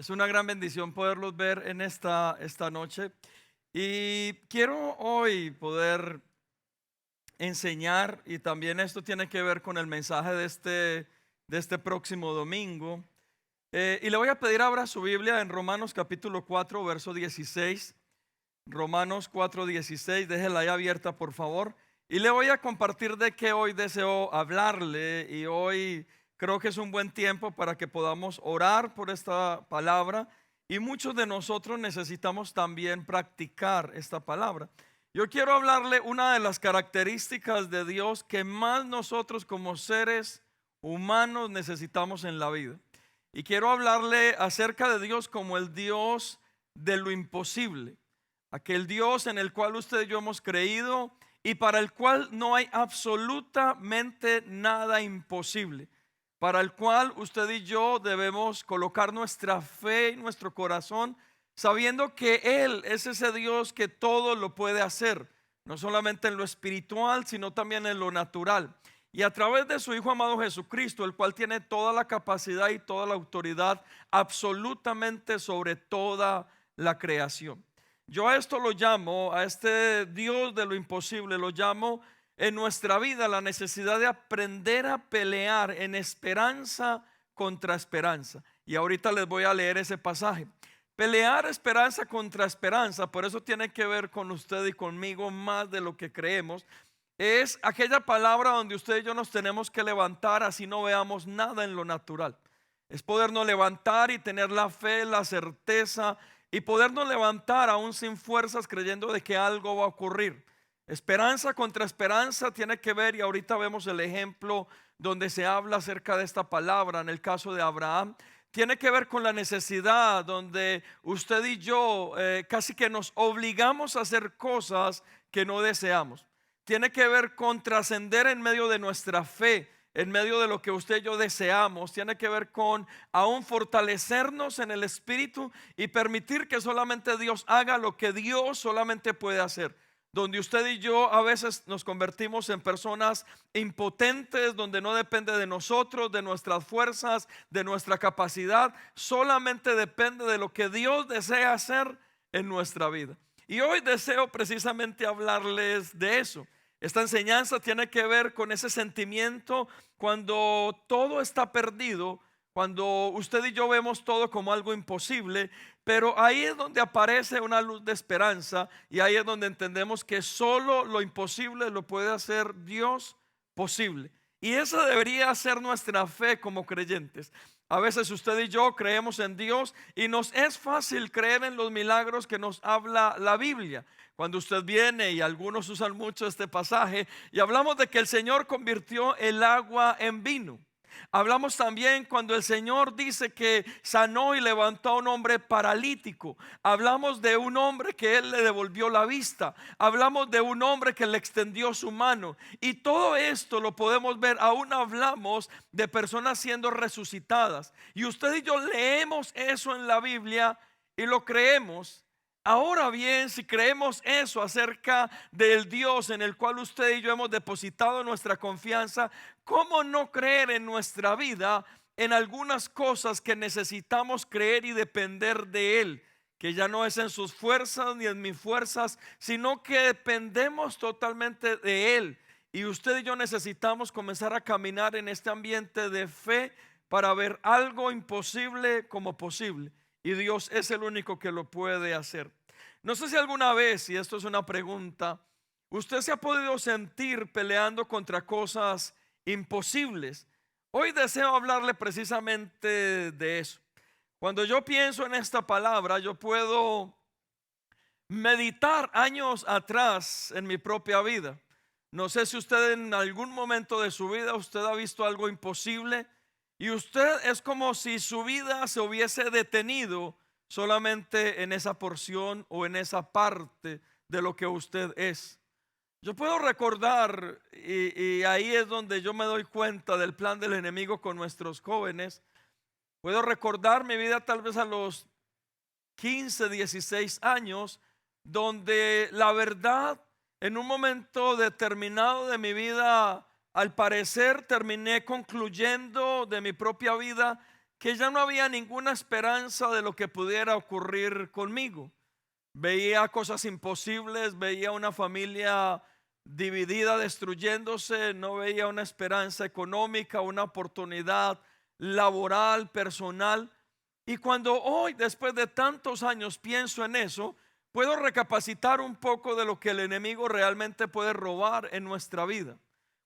Es una gran bendición poderlos ver en esta noche. Y quiero hoy poder enseñar, y también esto tiene que ver con el mensaje de este próximo domingo. Y le voy a pedir abra su Biblia en Romanos capítulo 4, verso 16. Romanos 4, 16, déjela ahí abierta por favor. Y le voy a compartir de qué hoy deseo hablarle. Y hoy creo que es un buen tiempo para que podamos orar por esta palabra. Y muchos de nosotros necesitamos también practicar esta palabra. Yo quiero hablarle una de las características de Dios que más nosotros como seres humanos necesitamos en la vida. Y quiero hablarle acerca de Dios como el Dios de lo imposible. Aquel Dios en el cual usted y yo hemos creído y para el cual no hay absolutamente nada imposible. Para el cual usted y yo debemos colocar nuestra fe y nuestro corazón, sabiendo que Él es ese Dios que todo lo puede hacer, no solamente en lo espiritual, sino también en lo natural. Y a través de su Hijo amado Jesucristo, el cual tiene toda la capacidad y toda la autoridad absolutamente sobre toda la creación. Yo a esto lo llamo, a este Dios de lo imposible, lo llamo en nuestra vida la necesidad de aprender a pelear en esperanza contra esperanza. Y ahorita les voy a leer ese pasaje. Pelear esperanza contra esperanza, por eso tiene que ver con usted y conmigo más de lo que creemos. Es aquella palabra donde usted y yo nos tenemos que levantar así no veamos nada en lo natural. Es podernos levantar y tener la fe, la certeza y podernos levantar aún sin fuerzas creyendo de que algo va a ocurrir. Esperanza contra esperanza tiene que ver, y ahorita vemos el ejemplo donde se habla acerca de esta palabra en el caso de Abraham. Tiene que ver con la necesidad donde usted y yo casi que nos obligamos a hacer cosas que no deseamos. Tiene que ver con trascender en medio de nuestra fe, en medio de lo que usted y yo deseamos. Tiene que ver con aún fortalecernos en el espíritu y permitir que solamente Dios haga lo que Dios solamente puede hacer. Donde usted y yo a veces nos convertimos en personas impotentes, donde no depende de nosotros, de nuestras fuerzas, de nuestra capacidad, solamente depende de lo que Dios desea hacer en nuestra vida. Y hoy deseo precisamente hablarles de eso. Esta enseñanza tiene que ver con ese sentimiento cuando todo está perdido, cuando usted y yo vemos todo como algo imposible, pero ahí es donde aparece una luz de esperanza y ahí es donde entendemos que solo lo imposible lo puede hacer Dios posible. Y esa debería ser nuestra fe como creyentes. A veces usted y yo creemos en Dios y nos es fácil creer en los milagros que nos habla la Biblia. Cuando usted viene, y algunos usan mucho este pasaje, y hablamos de que el Señor convirtió el agua en vino. Hablamos también cuando el Señor dice que sanó y levantó a un hombre paralítico. Hablamos de un hombre que Él le devolvió la vista. Hablamos de un hombre que le extendió su mano. Y todo esto lo podemos ver. Aún hablamos de personas siendo resucitadas. Y usted y yo leemos eso en la Biblia y lo creemos. Ahora bien, si creemos eso acerca del Dios en el cual usted y yo hemos depositado nuestra confianza, ¿cómo no creer en nuestra vida en algunas cosas que necesitamos creer y depender de Él? Que ya no es en sus fuerzas ni en mis fuerzas, sino que dependemos totalmente de Él. Y usted y yo necesitamos comenzar a caminar en este ambiente de fe para ver algo imposible como posible. Y Dios es el único que lo puede hacer. No sé si alguna vez, y esto es una pregunta, usted se ha podido sentir peleando contra cosas imposibles. Hoy deseo hablarle precisamente de eso. Cuando yo pienso en esta palabra, yo puedo meditar años atrás en mi propia vida. No sé si usted en algún momento de su vida usted ha visto algo imposible y usted es como si su vida se hubiese detenido solamente en esa porción o en esa parte de lo que usted es. Yo puedo recordar, y ahí es donde yo me doy cuenta del plan del enemigo con nuestros jóvenes. Puedo recordar mi vida tal vez a los 15, 16 años, donde la verdad, en un momento determinado de mi vida, al parecer terminé concluyendo de mi propia vida que ya no había ninguna esperanza de lo que pudiera ocurrir conmigo. Veía cosas imposibles, veía una familia dividida, destruyéndose, no veía una esperanza económica, una oportunidad laboral, personal. Y cuando hoy, después de tantos años, pienso en eso, puedo recapacitar un poco de lo que el enemigo realmente puede robar en nuestra vida.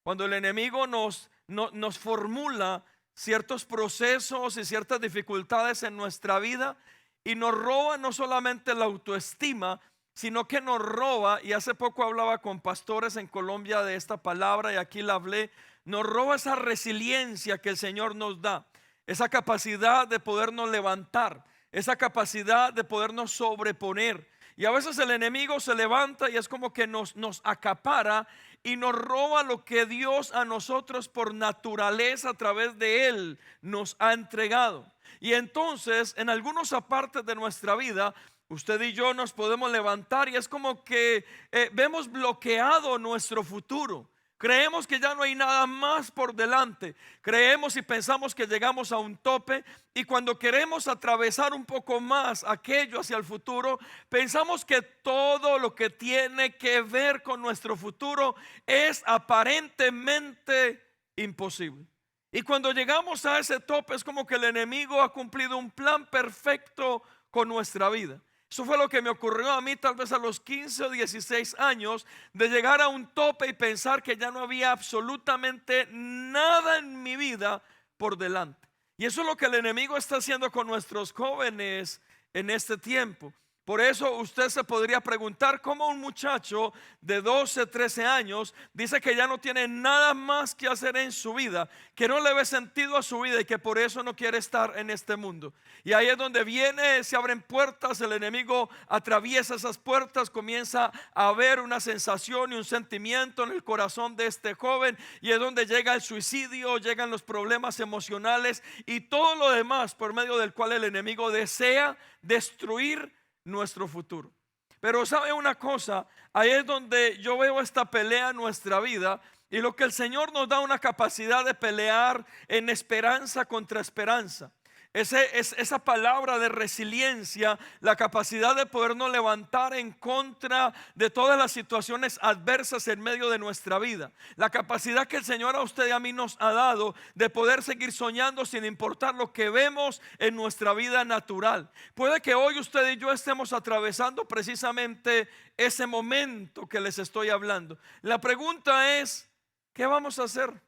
Cuando el enemigo nos formula ciertos procesos y ciertas dificultades en nuestra vida y nos roba no solamente la autoestima, sino que nos roba, y hace poco hablaba con pastores en Colombia de esta palabra y aquí la hablé, nos roba esa resiliencia que el Señor nos da, esa capacidad de podernos levantar, esa capacidad de podernos sobreponer. Y a veces el enemigo se levanta y es como que nos acapara y nos roba lo que Dios a nosotros por naturaleza a través de Él nos ha entregado. Y entonces en algunos apartes de nuestra vida, usted y yo nos podemos levantar y es como que vemos bloqueado nuestro futuro. Creemos que ya no hay nada más por delante. Creemos y pensamos que llegamos a un tope, y cuando queremos atravesar un poco más aquello hacia el futuro, pensamos que todo lo que tiene que ver con nuestro futuro es aparentemente imposible. Y cuando llegamos a ese tope es como que el enemigo ha cumplido un plan perfecto con nuestra vida. Eso fue lo que me ocurrió a mí tal vez a los 15 o 16 años, de llegar a un tope y pensar que ya no había absolutamente nada en mi vida por delante. Y eso es lo que el enemigo está haciendo con nuestros jóvenes en este tiempo. Por eso usted se podría preguntar cómo un muchacho de 12, 13 años dice que ya no tiene nada más que hacer en su vida, que no le ve sentido a su vida y que por eso no quiere estar en este mundo. Y ahí es donde viene, se abren puertas, el enemigo atraviesa esas puertas, comienza a haber una sensación y un sentimiento en el corazón de este joven, y es donde llega el suicidio, llegan los problemas emocionales y todo lo demás por medio del cual el enemigo desea destruir nuestro futuro. Pero sabe una cosa, ahí es donde yo veo esta pelea en nuestra vida, y lo que el Señor nos da una capacidad de pelear en esperanza contra esperanza. Esa palabra de resiliencia, la capacidad de podernos levantar en contra de todas las situaciones adversas en medio de nuestra vida. La capacidad que el Señor a usted y a mí nos ha dado de poder seguir soñando sin importar lo que vemos en nuestra vida natural. Puede que hoy usted y yo estemos atravesando precisamente ese momento que les estoy hablando. La pregunta es, ¿qué vamos a hacer?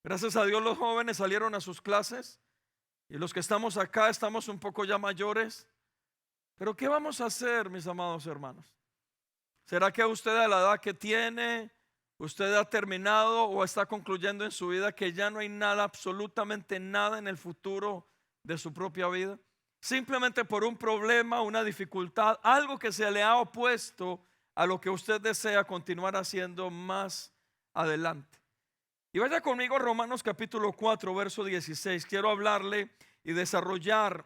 Gracias a Dios los jóvenes salieron a sus clases, y los que estamos acá estamos un poco ya mayores. Pero ¿qué vamos a hacer, mis amados hermanos? ¿Será que usted a la edad que tiene, usted ha terminado o está concluyendo en su vida que ya no hay nada, absolutamente nada en el futuro de su propia vida? Simplemente por un problema, una dificultad, algo que se le ha opuesto a lo que usted desea continuar haciendo más adelante. Y vaya conmigo a Romanos capítulo 4, verso 16. Quiero hablarle y desarrollar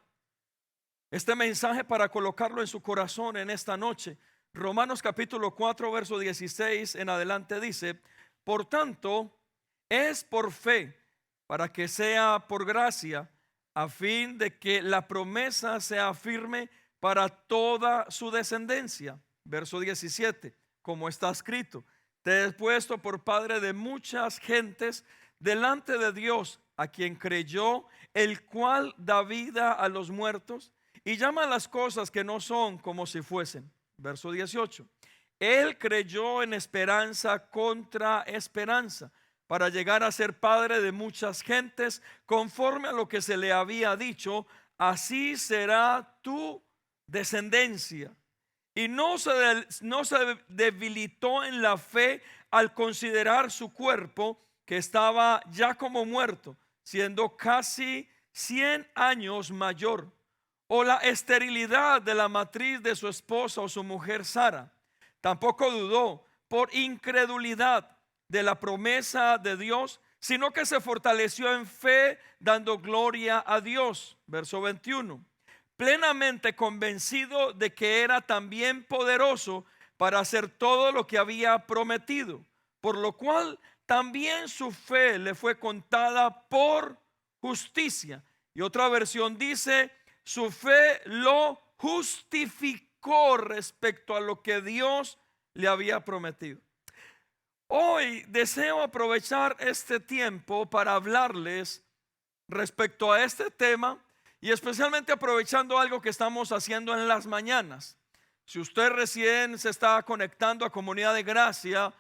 este mensaje para colocarlo en su corazón en esta noche. Romanos capítulo 4, verso 16 en adelante dice: por tanto, es por fe, para que sea por gracia, a fin de que la promesa sea firme para toda su descendencia. Verso 17, como está escrito: te he puesto por padre de muchas gentes delante de Dios, a quien creyó, el cual da vida a los muertos y llama las cosas que no son como si fuesen. Verso 18. Él creyó en esperanza contra esperanza, para llegar a ser padre de muchas gentes, conforme a lo que se le había dicho: así será tu descendencia. Y no se debilitó en la fe al considerar su cuerpo, que estaba ya como muerto, siendo casi 100 años mayor, o la esterilidad de la matriz de su esposa o su mujer Sara. Tampoco dudó por incredulidad de la promesa de Dios, sino que se fortaleció en fe, dando gloria a Dios. Verso 21. Plenamente convencido de que era también poderoso para hacer todo lo que había prometido, por lo cual también su fe le fue contada por justicia. Y otra versión dice, su fe lo justificó respecto a lo que Dios le había prometido. Hoy deseo aprovechar este tiempo para hablarles respecto a este tema y especialmente aprovechando algo que estamos haciendo en las mañanas. Si usted recién se está conectando a Comunidad de Gracia,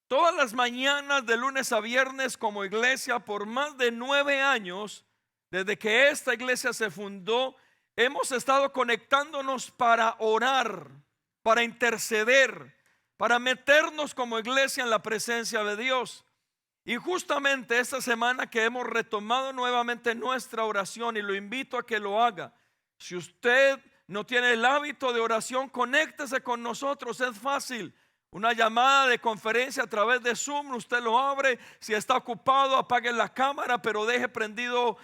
todas las mañanas de lunes a viernes como iglesia por más de 9 años, desde que esta iglesia se fundó, hemos estado conectándonos para orar, para interceder, para meternos como iglesia en la presencia de Dios. Y justamente esta semana que hemos retomado nuevamente nuestra oración, y lo invito a que lo haga. Si usted no tiene el hábito de oración, conéctese con nosotros, es fácil. Una llamada de conferencia a través de Zoom, usted lo abre. Si está ocupado, apague la cámara, pero deje prendido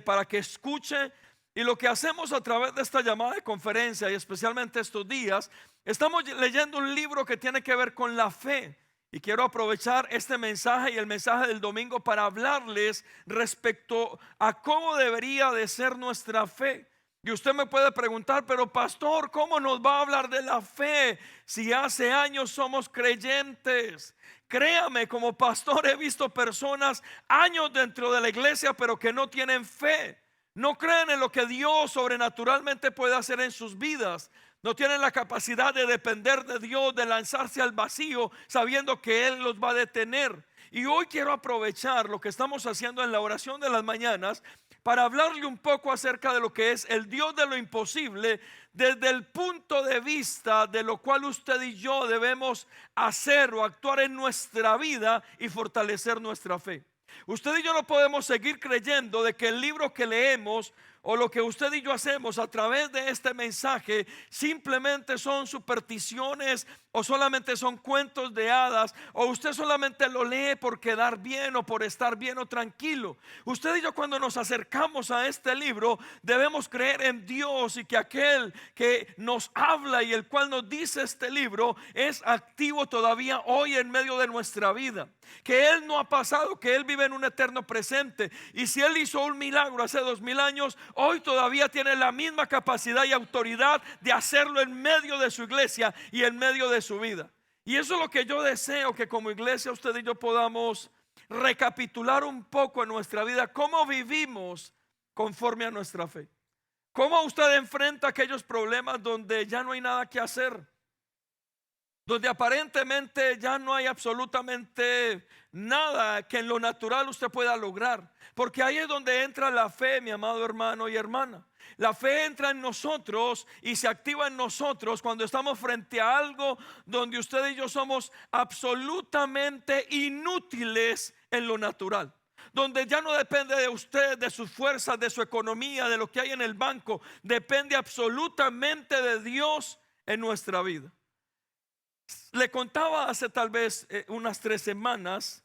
para que escuche. Y lo que hacemos a través de esta llamada de conferencia, y especialmente estos días, estamos leyendo un libro que tiene que ver con la fe. Y quiero aprovechar este mensaje y el mensaje del domingo para hablarles respecto a cómo debería de ser nuestra fe. Y usted me puede preguntar, pero pastor, ¿cómo nos va a hablar de la fe si hace años somos creyentes? Créame, como pastor he visto personas años dentro de la iglesia, pero que no tienen fe. No creen en lo que Dios sobrenaturalmente puede hacer en sus vidas. No tienen la capacidad de depender de Dios, de lanzarse al vacío sabiendo que Él los va a detener. Y hoy quiero aprovechar lo que estamos haciendo en la oración de las mañanas para hablarle un poco acerca de lo que es el Dios de lo imposible, desde el punto de vista de lo cual usted y yo debemos hacer o actuar en nuestra vida y fortalecer nuestra fe. Usted y yo no podemos seguir creyendo de que el libro que leemos o lo que usted y yo hacemos a través de este mensaje simplemente son supersticiones o solamente son cuentos de hadas, o usted solamente lo lee por quedar bien o por estar bien o tranquilo. Usted y yo, cuando nos acercamos a este libro, debemos creer en Dios y que aquel que nos habla y el cual nos dice este libro es activo todavía hoy en medio de nuestra vida, que Él no ha pasado, que Él vive en un eterno presente. Y si Él hizo un milagro hace 2000 años, hoy todavía tiene la misma capacidad y autoridad de hacerlo en medio de su iglesia y en medio de su vida. Y eso es lo que yo deseo, que como iglesia usted y yo podamos recapitular un poco en nuestra vida, cómo vivimos conforme a nuestra fe. Cómo usted enfrenta aquellos problemas donde ya no hay nada que hacer, donde aparentemente ya no hay absolutamente nada que en lo natural usted pueda lograr. Porque ahí es donde entra la fe, mi amado hermano y hermana. La fe entra en nosotros y se activa en nosotros cuando estamos frente a algo donde usted y yo somos absolutamente inútiles en lo natural. Donde ya no depende de usted, de sus fuerzas, de su economía, de lo que hay en el banco. Depende absolutamente de Dios en nuestra vida. Le contaba hace tal vez unas 3 semanas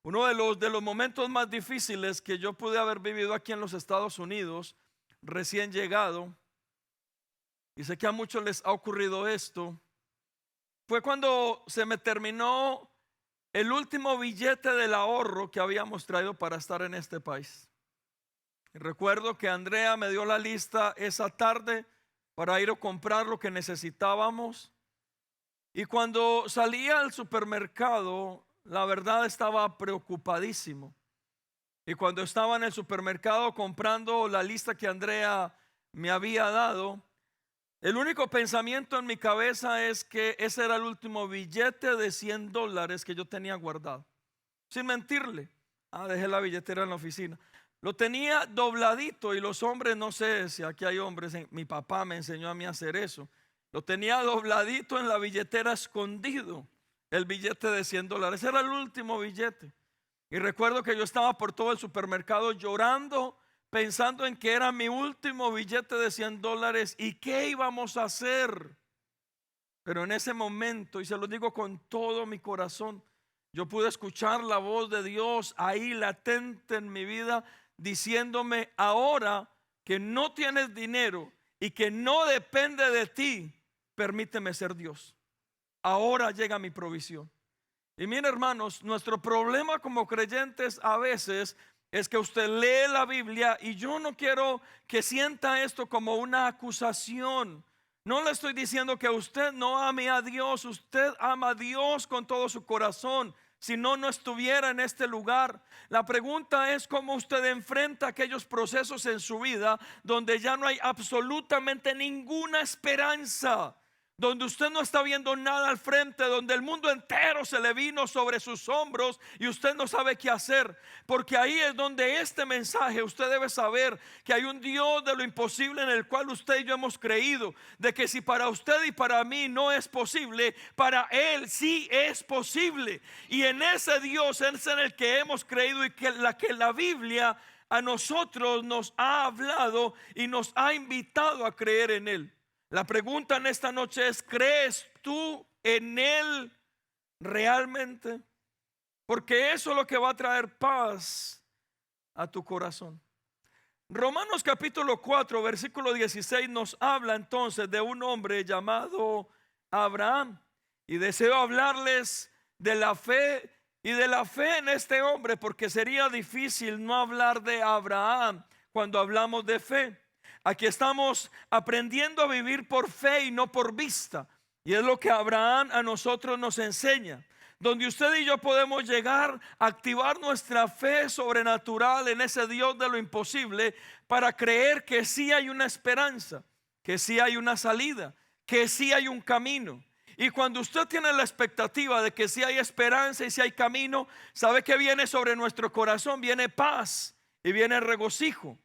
uno de los momentos más difíciles que yo pude haber vivido aquí en los Estados Unidos, recién llegado, y sé que a muchos les ha ocurrido esto. Fue cuando se me terminó el último billete del ahorro que habíamos traído para estar en este país. Y recuerdo que Andrea me dio la lista esa tarde para ir a comprar lo que necesitábamos. Y cuando salía al supermercado, la verdad estaba preocupadísimo. Y cuando estaba en el supermercado comprando la lista que Andrea me había dado, el único pensamiento en mi cabeza es que ese era el último billete de $100 que yo tenía guardado. Sin mentirle. Dejé la billetera en la oficina. Lo tenía dobladito, y los hombres, no sé si aquí hay hombres, mi papá me enseñó a mí a hacer eso. Lo tenía dobladito en la billetera, escondido, el billete de $100. Ese era el último billete. Y recuerdo que yo estaba por todo el supermercado llorando, pensando en que era mi último billete de $100 y qué íbamos a hacer. Pero en ese momento, y se lo digo con todo mi corazón, yo pude escuchar la voz de Dios ahí latente en mi vida, diciéndome: ahora que no tienes dinero y que no depende de ti, permíteme ser Dios. Ahora llega mi provisión. Y miren, hermanos, nuestro problema como creyentes a veces es que usted lee la Biblia, y yo no quiero que sienta esto como una acusación. No le estoy diciendo que usted no ame a Dios. Usted ama a Dios con todo su corazón. Si no, no estuviera en este lugar. La pregunta es cómo usted enfrenta aquellos procesos en su vida donde ya no hay absolutamente ninguna esperanza, donde usted no está viendo nada al frente, donde el mundo entero se le vino sobre sus hombros y usted no sabe qué hacer. Porque ahí es donde este mensaje, usted debe saber que hay un Dios de lo imposible en el cual usted y yo hemos creído, de que si para usted y para mí no es posible, para Él sí es posible. Y en ese Dios es en el que hemos creído, y que la Biblia a nosotros nos ha hablado y nos ha invitado a creer en Él. La pregunta en esta noche es: ¿crees tú en Él realmente? Porque eso es lo que va a traer paz a tu corazón. Romanos capítulo 4 versículo 16 nos habla entonces de un hombre llamado Abraham, y deseo hablarles de la fe y de la fe en este hombre, porque sería difícil no hablar de Abraham cuando hablamos de fe. Aquí estamos aprendiendo a vivir por fe y no por vista, y es lo que Abraham a nosotros nos enseña, donde usted y yo podemos llegar a activar nuestra fe sobrenatural en ese Dios de lo imposible, para creer que sí hay una esperanza, que sí hay una salida, que sí hay un camino. Y cuando usted tiene la expectativa de que sí hay esperanza y sí hay camino, ¿sabe qué viene sobre nuestro corazón? Viene paz y viene regocijo.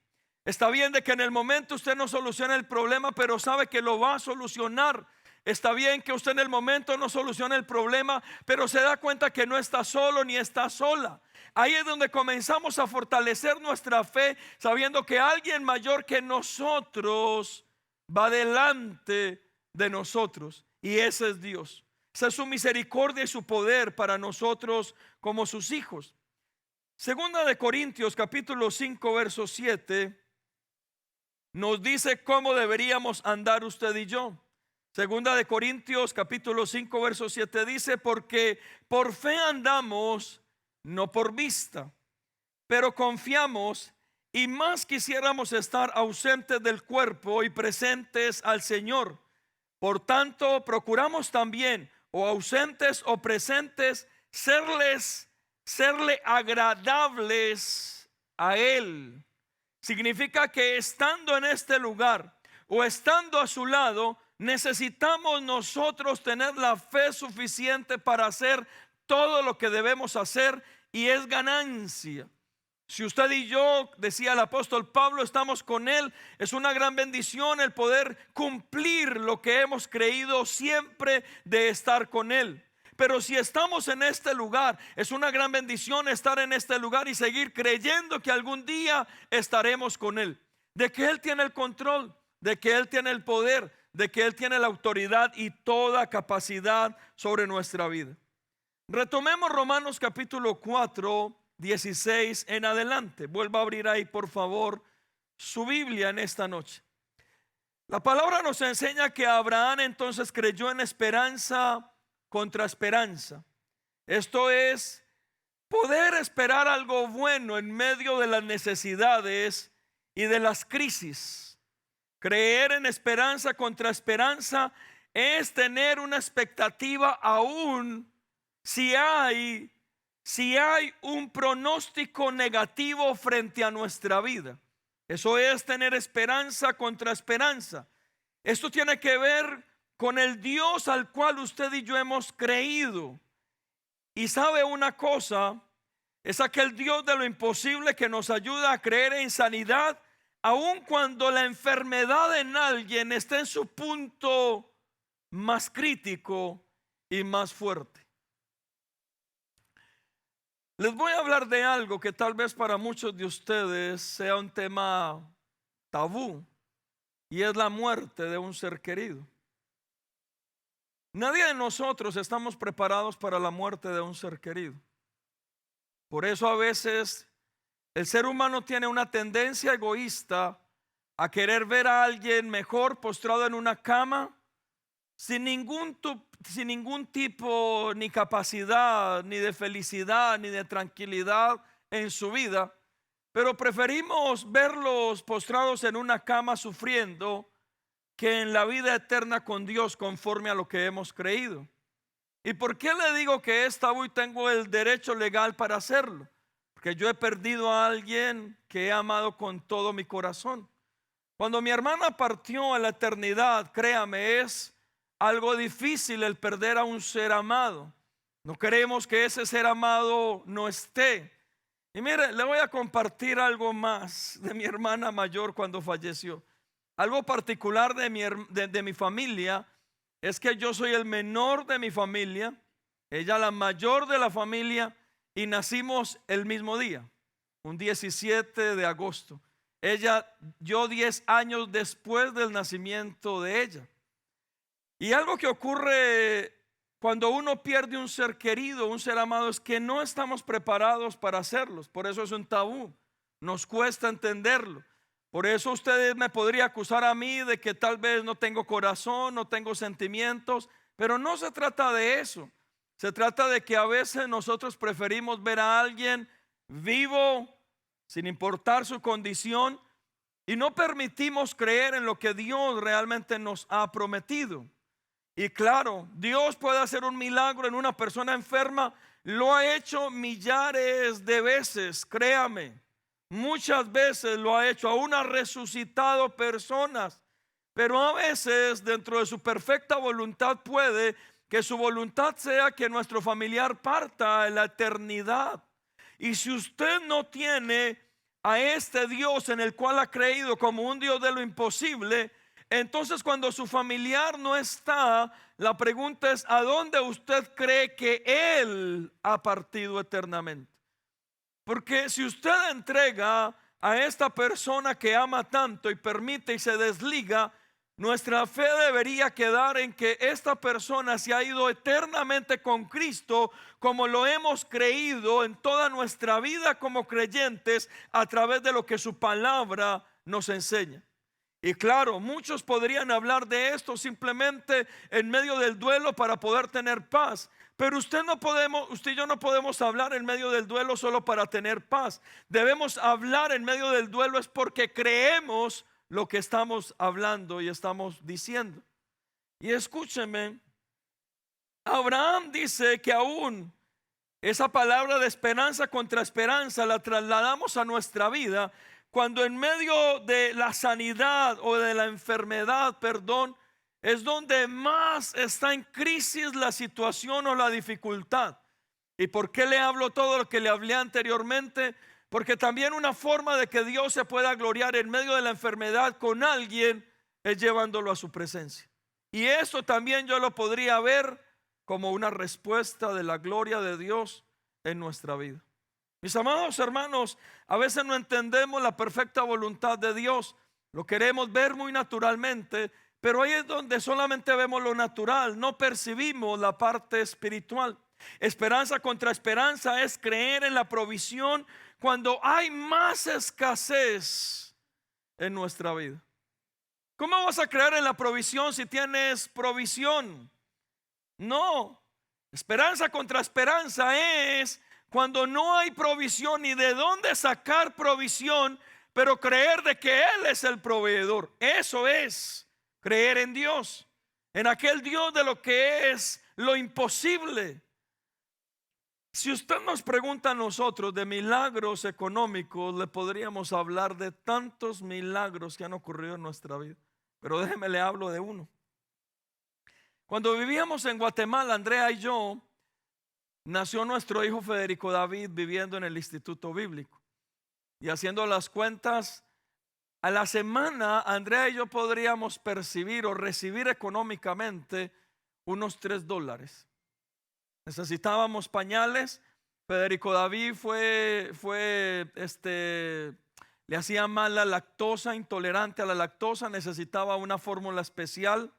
Está bien de que en el momento usted no solucione el problema, pero sabe que lo va a solucionar. Está bien que usted en el momento no solucione el problema, pero se da cuenta que no está solo ni está sola. Ahí es donde comenzamos a fortalecer nuestra fe, sabiendo que alguien mayor que nosotros va delante de nosotros, y ese es Dios. Esa es su misericordia y su poder para nosotros como sus hijos. Segunda de Corintios capítulo 5 verso 7 nos dice cómo deberíamos andar usted y yo. Segunda de Corintios capítulo 5 verso 7 dice: porque por fe andamos, no por vista, pero confiamos, y más quisiéramos estar ausentes del cuerpo y presentes al Señor. Por tanto, procuramos también, o ausentes o presentes, serle agradables a Él. Significa que estando en este lugar o estando a su lado, necesitamos nosotros tener la fe suficiente para hacer todo lo que debemos hacer, y es ganancia. Si usted y yo, decía el apóstol Pablo, estamos con Él, es una gran bendición el poder cumplir lo que hemos creído siempre de estar con Él. Pero si estamos en este lugar, es una gran bendición estar en este lugar y seguir creyendo que algún día estaremos con Él. De que Él tiene el control, de que Él tiene el poder, de que Él tiene la autoridad y toda capacidad sobre nuestra vida. Retomemos Romanos capítulo 4, 16 en adelante. Vuelva a abrir ahí, por favor, su Biblia en esta noche. La palabra nos enseña que Abraham entonces creyó en esperanza contra esperanza. Esto es poder esperar algo bueno en medio de las necesidades y de las crisis. Creer en esperanza contra esperanza es tener una expectativa aún si hay un pronóstico negativo frente a nuestra vida. Eso es tener esperanza contra esperanza. Esto tiene que ver con el Dios al cual usted y yo hemos creído. Y sabe una cosa, es aquel Dios de lo imposible que nos ayuda a creer en sanidad, aun cuando la enfermedad en alguien esté en su punto más crítico y más fuerte. Les voy a hablar de algo que tal vez para muchos de ustedes sea un tema tabú, y es la muerte de un ser querido. Nadie de nosotros estamos preparados para la muerte de un ser querido. Por eso a veces el ser humano tiene una tendencia egoísta a querer ver a alguien mejor postrado en una cama, sin ningún tipo ni capacidad, ni de felicidad, ni de tranquilidad en su vida. pero preferimos verlos postrados en una cama sufriendo que en la vida eterna con Dios conforme a lo que hemos creído. ¿Y por qué le digo que es tabú y tengo el derecho legal para hacerlo? Porque yo he perdido a alguien que he amado con todo mi corazón. Cuando mi hermana partió a la eternidad, créame, es algo difícil el perder a un ser amado. No queremos que ese ser amado no esté. Y mire, le voy a compartir algo más de mi hermana mayor cuando falleció. Algo particular de mi familia es que yo soy el menor de mi familia, ella la mayor de la familia, y nacimos el mismo día, un 17 de agosto. Yo 10 años después del nacimiento de ella. Y algo que ocurre cuando uno pierde un ser querido, un ser amado, es que no estamos preparados para hacerlos. Por eso es un tabú, nos cuesta entenderlo. Por eso usted me podría acusar a mí de que tal vez no tengo corazón, no tengo sentimientos, pero no se trata de eso. Se trata de que a veces nosotros preferimos ver a alguien vivo, sin importar su condición, y no permitimos creer en lo que Dios realmente nos ha prometido. Y claro, Dios puede hacer un milagro en una persona enferma, lo ha hecho millares de veces, créame. Muchas veces lo ha hecho, aún ha resucitado personas, pero a veces dentro de su perfecta voluntad puede que su voluntad sea que nuestro familiar parta en la eternidad. Y si usted no tiene a este Dios en el cual ha creído como un Dios de lo imposible, entonces cuando su familiar no está, la pregunta es: ¿a dónde usted cree que Él ha partido eternamente? Porque si usted entrega a esta persona que ama tanto y permite y se desliga, nuestra fe debería quedar en que esta persona se ha ido eternamente con Cristo, como lo hemos creído en toda nuestra vida como creyentes a través de lo que su palabra nos enseña. Y claro, muchos podrían hablar de esto simplemente en medio del duelo para poder tener paz. Pero usted y yo no podemos hablar en medio del duelo solo para tener paz. Debemos hablar en medio del duelo es porque creemos lo que estamos hablando y estamos diciendo. Y escúcheme, Abraham dice que aún esa palabra de esperanza contra esperanza la trasladamos a nuestra vida cuando en medio de la sanidad o de la enfermedad, es donde más está en crisis la situación o la dificultad. ¿Y por qué le hablo todo lo que le hablé anteriormente? Porque también una forma de que Dios se pueda gloriar en medio de la enfermedad con alguien es llevándolo a su presencia. Y eso también yo lo podría ver como una respuesta de la gloria de Dios en nuestra vida. Mis amados hermanos, a veces no entendemos la perfecta voluntad de Dios. Lo queremos ver muy naturalmente, pero ahí es donde solamente vemos lo natural, no percibimos la parte espiritual. Esperanza contra esperanza es creer en la provisión cuando hay más escasez en nuestra vida. ¿Cómo vas a creer en la provisión si tienes provisión? No. Esperanza contra esperanza es cuando no hay provisión ni de dónde sacar provisión, pero creer de que Él es el proveedor. Eso es creer en Dios, en aquel Dios de lo que es lo imposible. Si usted nos pregunta a nosotros de milagros económicos, le podríamos hablar de tantos milagros que han ocurrido en nuestra vida, pero déjeme le hablo de uno. Cuando vivíamos en Guatemala, Andrea y yo, nació nuestro hijo Federico David viviendo en el Instituto Bíblico. Y haciendo las cuentas, a la semana Andrea y yo podríamos percibir o recibir económicamente unos $3. Necesitábamos pañales. Federico David le hacía mal la lactosa, intolerante a la lactosa, necesitaba una fórmula especial.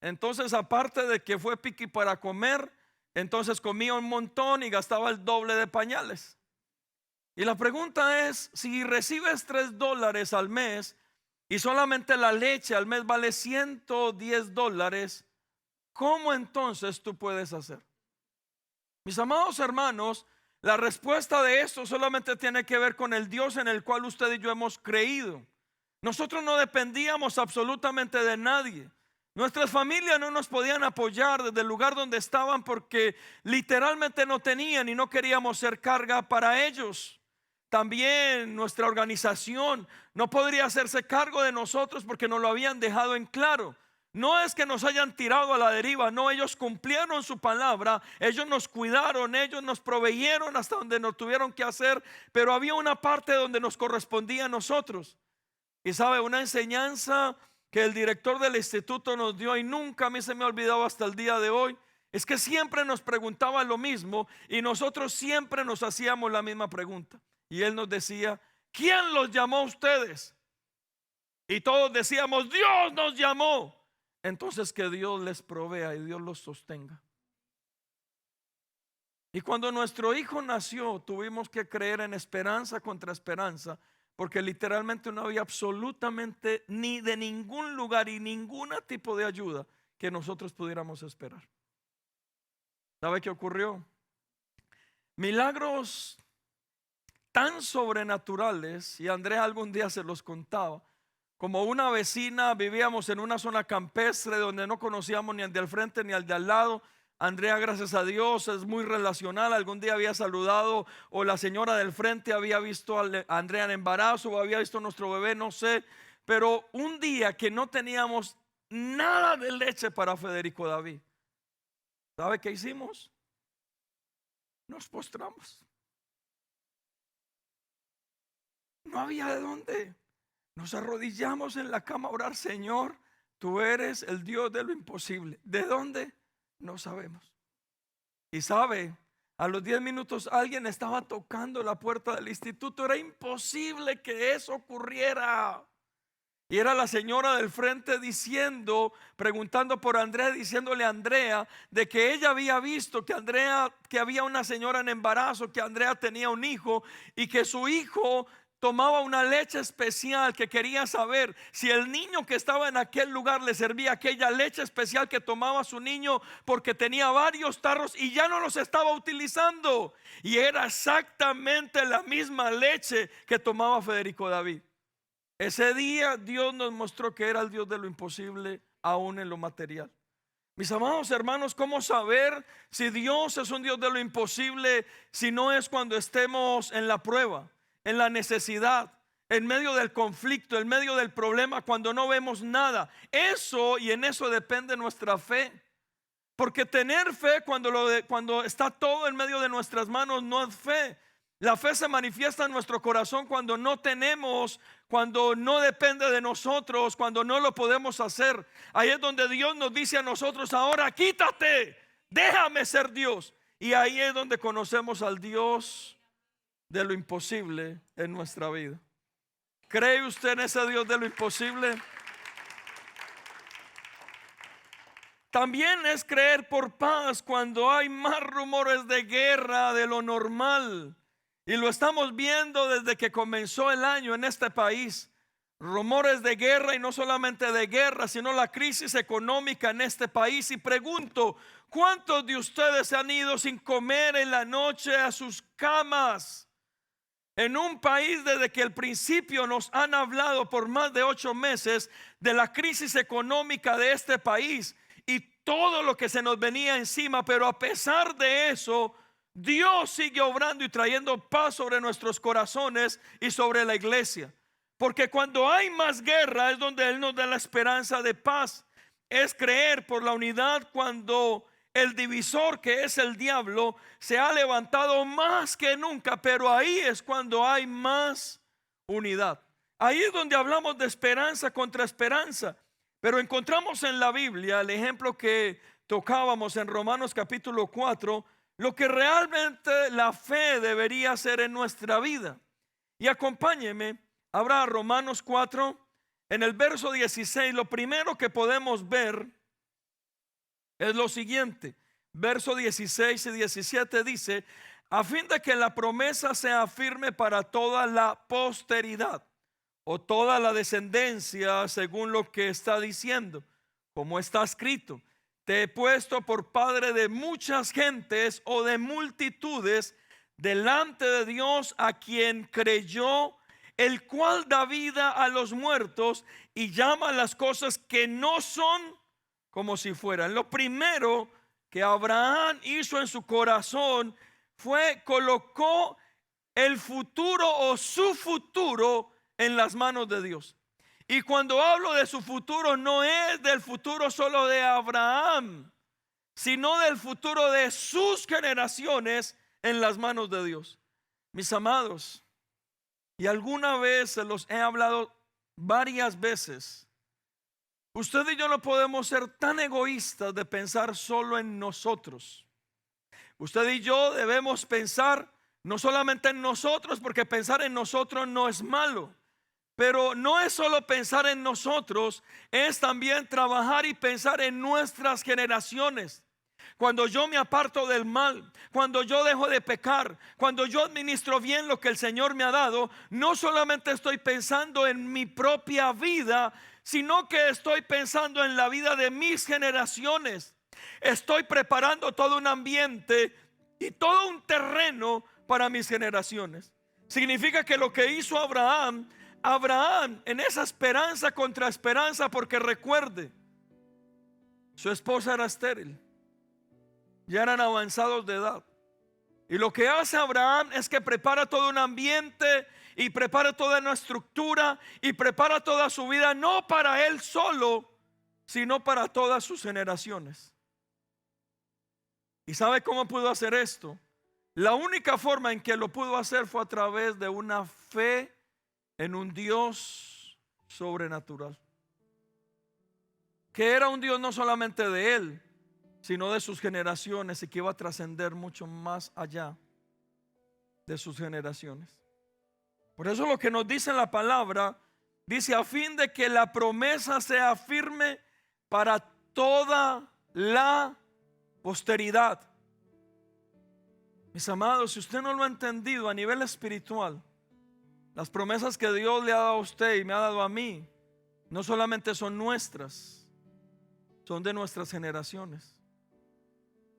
Entonces, aparte de que fue piqui para comer, entonces comía un montón y gastaba el doble de pañales. Y la pregunta es: si recibes $3 al mes y solamente la leche al mes vale $110, ¿cómo entonces tú puedes hacer? Mis amados hermanos, La respuesta de esto solamente tiene que ver con el Dios en el cual usted y yo hemos creído. Nosotros no dependíamos absolutamente de nadie. Nuestras familias no nos podían apoyar desde el lugar donde estaban porque literalmente no tenían y no queríamos ser carga para ellos. También nuestra organización no podría hacerse cargo de nosotros porque nos lo habían dejado en claro. No es que nos hayan tirado a la deriva, no, ellos cumplieron su palabra, ellos nos cuidaron, ellos nos proveyeron hasta donde nos tuvieron que hacer, pero había una parte donde nos correspondía a nosotros. Y sabe, una enseñanza que el director del instituto nos dio y nunca a mí se me ha olvidado hasta el día de hoy, es que siempre nos preguntaba lo mismo y nosotros siempre nos hacíamos la misma pregunta. Y él nos decía, ¿quién los llamó a ustedes? Y todos decíamos, Dios nos llamó. Entonces que Dios les provea y Dios los sostenga. Y cuando nuestro hijo nació, tuvimos que creer en esperanza contra esperanza, porque literalmente no había absolutamente ni de ningún lugar y ningún tipo de ayuda que nosotros pudiéramos esperar. ¿Sabe qué ocurrió? Milagros tan sobrenaturales, y Andrea algún día se los contaba. Como una vecina, vivíamos en una zona campestre donde no conocíamos ni al de al frente ni al de al lado. Andrea, gracias a Dios, es muy relacional. Algún día había saludado, o la señora del frente había visto a Andrea en embarazo, o había visto a nuestro bebé, no sé. Pero un día que no teníamos nada de leche para Federico David, ¿sabe qué hicimos? Nos postramos. No había de dónde. Nos arrodillamos en la cama a orar, Señor, tú eres el Dios de lo imposible. ¿De dónde? No sabemos. Y sabe, a los 10 minutos alguien estaba tocando la puerta del instituto. Era imposible que eso ocurriera. Y era la señora del frente diciendo, preguntando por Andrea, diciéndole a Andrea de que ella había visto que había una señora en embarazo, que Andrea tenía un hijo y que su hijo tomaba una leche especial, que quería saber si el niño que estaba en aquel lugar le servía aquella leche especial que tomaba su niño, porque tenía varios tarros y ya no los estaba utilizando. Y era exactamente la misma leche que tomaba Federico David. Ese día Dios nos mostró que era el Dios de lo imposible, aún en lo material. Mis amados hermanos, ¿cómo saber si Dios es un Dios de lo imposible si no es cuando estemos en la prueba, en la necesidad, en medio del conflicto, en medio del problema, cuando no vemos nada? Eso, y en eso depende nuestra fe. Porque tener fe cuando está todo en medio de nuestras manos no es fe. La fe se manifiesta en nuestro corazón cuando no tenemos, cuando no depende de nosotros, cuando no lo podemos hacer. Ahí es donde Dios nos dice a nosotros: ahora quítate, déjame ser Dios. Y ahí es donde conocemos al Dios de lo imposible en nuestra vida. ¿Cree usted en ese Dios de lo imposible? También es creer por paz cuando hay más rumores de guerra de lo normal. Y lo estamos viendo desde que comenzó el año en este país. Rumores de guerra, y no solamente de guerra, sino la crisis económica en este país. Y pregunto, ¿cuántos de ustedes se han ido sin comer en la noche a sus camas? En un país desde que el principio nos han hablado por más de 8 meses de la crisis económica de este país y todo lo que se nos venía encima. Pero a pesar de eso, Dios sigue obrando y trayendo paz sobre nuestros corazones y sobre la iglesia. Porque cuando hay más guerra es donde Él nos da la esperanza de paz. Es creer por la unidad cuando el divisor, que es el diablo, se ha levantado más que nunca. Pero ahí es cuando hay más unidad. Ahí es donde hablamos de esperanza contra esperanza. Pero encontramos en la Biblia el ejemplo que tocábamos en Romanos capítulo 4, lo que realmente la fe debería hacer en nuestra vida. Y acompáñeme, abra Romanos 4, en el verso 16. Lo primero que podemos ver es lo siguiente. Verso 16 y 17 dice: a fin de que la promesa sea firme para toda la posteridad, o toda la descendencia, según lo que está diciendo, como está escrito: te he puesto por padre de muchas gentes, o de multitudes delante de Dios, a quien creyó, el cual da vida a los muertos y llama a las cosas que no son como si fueran. Lo primero que Abraham hizo en su corazón fue colocó el futuro o su futuro en las manos de Dios. Y cuando hablo de su futuro, no es del futuro solo de Abraham, sino del futuro de sus generaciones en las manos de Dios. Mis amados, y alguna vez se los he hablado varias veces, usted y yo no podemos ser tan egoístas de pensar solo en nosotros. Usted y yo debemos pensar no solamente en nosotros, porque pensar en nosotros no es malo, pero no es solo pensar en nosotros, es también trabajar y pensar en nuestras generaciones. Cuando yo me aparto del mal, cuando yo dejo de pecar, cuando yo administro bien lo que el Señor me ha dado, no solamente estoy pensando en mi propia vida, sino que estoy pensando en la vida de mis generaciones. Estoy preparando todo un ambiente y todo un terreno para mis generaciones. Significa que lo que hizo Abraham en esa esperanza contra esperanza, porque recuerde, su esposa era estéril, ya eran avanzados de edad. Y lo que hace Abraham es que prepara todo un ambiente y prepara toda una estructura y prepara toda su vida, no para él solo, sino para todas sus generaciones. ¿Y sabe cómo pudo hacer esto? La única forma en que lo pudo hacer fue a través de una fe en un Dios sobrenatural, que era un Dios no solamente de él, sino de sus generaciones, y que iba a trascender mucho más allá de sus generaciones. Por eso lo que nos dice la palabra, dice: a fin de que la promesa sea firme para toda la posteridad. Mis amados, si usted no lo ha entendido a nivel espiritual, las promesas que Dios le ha dado a usted y me ha dado a mí, no solamente son nuestras, son de nuestras generaciones.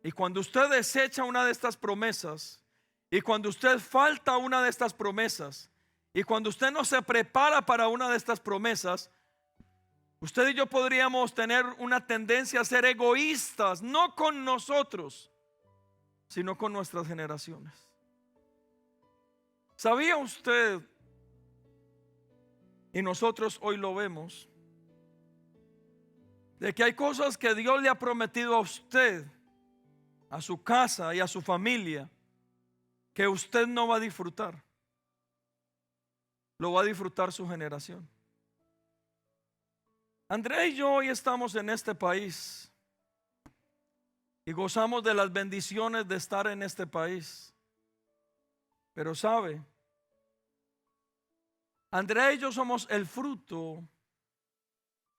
Y cuando usted desecha una de estas promesas, y cuando usted falta una de estas promesas, y cuando usted no se prepara para una de estas promesas, usted y yo podríamos tener una tendencia a ser egoístas, no con nosotros, sino con nuestras generaciones. ¿Sabía usted, y nosotros hoy lo vemos, de que hay cosas que Dios le ha prometido a usted, a su casa y a su familia, que usted no va a disfrutar? Lo va a disfrutar su generación. Andrea y yo hoy estamos en este país y gozamos de las bendiciones de estar en este país. Pero sabe, Andrea y yo somos el fruto